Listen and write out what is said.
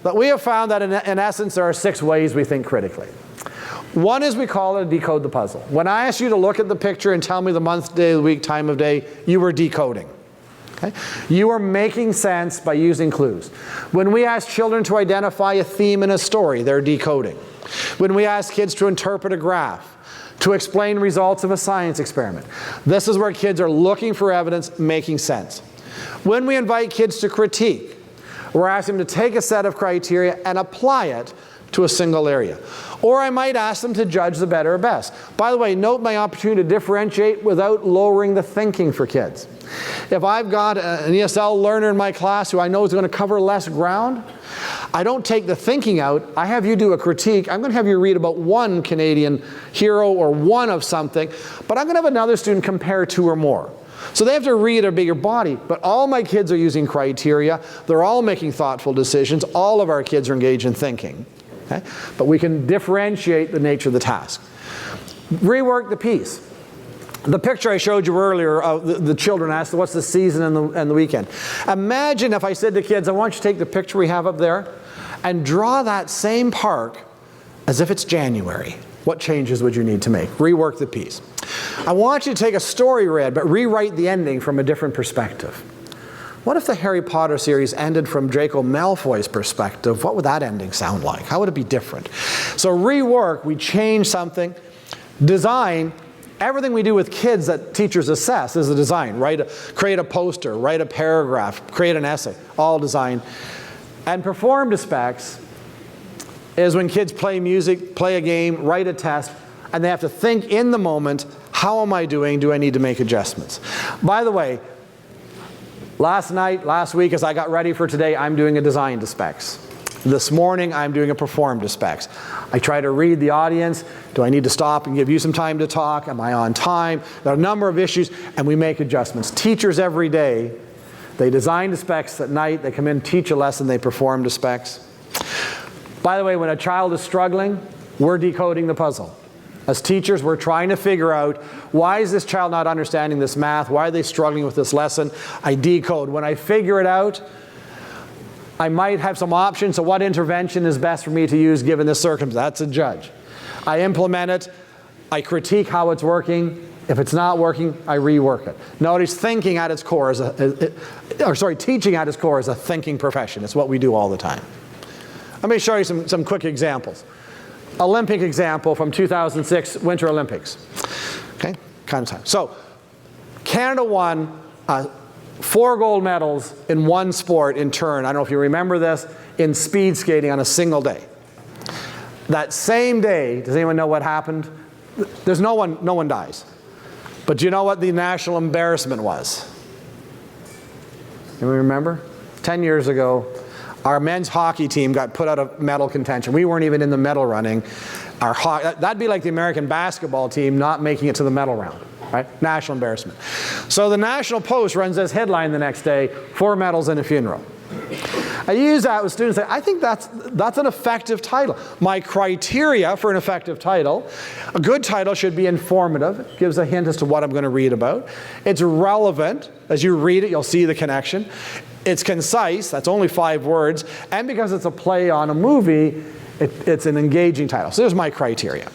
But we have found that in essence there are 6 ways we think critically. One is we call it decode the puzzle. When I asked you to look at the picture and tell me the month, day of the week, time of day, you were decoding. Okay? You are making sense by using clues. When we ask children to identify a theme in a story, they're decoding. When we ask kids to interpret a graph, to explain results of a science experiment, this is where kids are looking for evidence, making sense. When we invite kids to critique, we're asking them to take a set of criteria and apply it to a single area. Or I might ask them to judge the better or best. By the way, note my opportunity to differentiate without lowering the thinking for kids. If I've got an ESL learner in my class who I know is going to cover less ground, I don't take the thinking out. I have you do a critique. I'm going to have you read about one Canadian hero or one of something, but I'm going to have another student compare 2 or more. So they have to read a bigger body, but all my kids are using criteria. They're all making thoughtful decisions. All of our kids are engaged in thinking. Okay? But we can differentiate the nature of the task. Rework the piece. The picture I showed you earlier of the children asked, what's the season and the weekend? Imagine if I said to kids, I want you to take the picture we have up there and draw that same park as if it's January. What changes would you need to make? Rework the piece. I want you to take a story read, but rewrite the ending from a different perspective. What if the Harry Potter series ended from Draco Malfoy's perspective? What would that ending sound like? How would it be different? So rework, we change something. Design, everything we do with kids that teachers assess is a design. Create a poster, write a paragraph, create an essay, all design. And perform to specs is when kids play music, play a game, write a test, and they have to think in the moment, how am I doing? Do I need to make adjustments? By the way, last week as I got ready for today, I'm doing a design to specs. This morning, I'm doing a perform to specs. I try to read the audience. Do I need to stop and give you some time to talk? Am I on time? There are a number of issues, and we make adjustments. Teachers every day, they design to specs at night. They come in, teach a lesson, they perform to specs. By the way, when a child is struggling, we're decoding the puzzle. As teachers, we're trying to figure out, why is this child not understanding this math? Why are they struggling with this lesson? I decode. When I figure it out, I might have some options. So what intervention is best for me to use given this circumstance? That's a judge. I implement it. I critique how it's working. If it's not working, I rework it. Notice teaching at its core is a thinking profession. It's what we do all the time. Let me show you some quick examples. Olympic example from 2006 Winter Olympics. Okay, kind of time. So Canada won 4 gold medals in one sport in turn. I don't know if you remember this, in speed skating on a single day. That same day, does anyone know what happened? There's no one dies. But do you know what the national embarrassment was? Anyone remember? 10 years ago, our men's hockey team got put out of medal contention. We weren't even in the medal running. That'd be like the American basketball team not making it to the medal round, right? National embarrassment. So the National Post runs this headline the next day, 4 medals and a funeral. I use that with students. I think that's an effective title. My criteria for an effective title, a good title should be informative. It gives a hint as to what I'm going to read about. It's relevant. As you read it, you'll see the connection. It's concise, that's only 5 words, and because it's a play on a movie, it's an engaging title. So there's my criteria.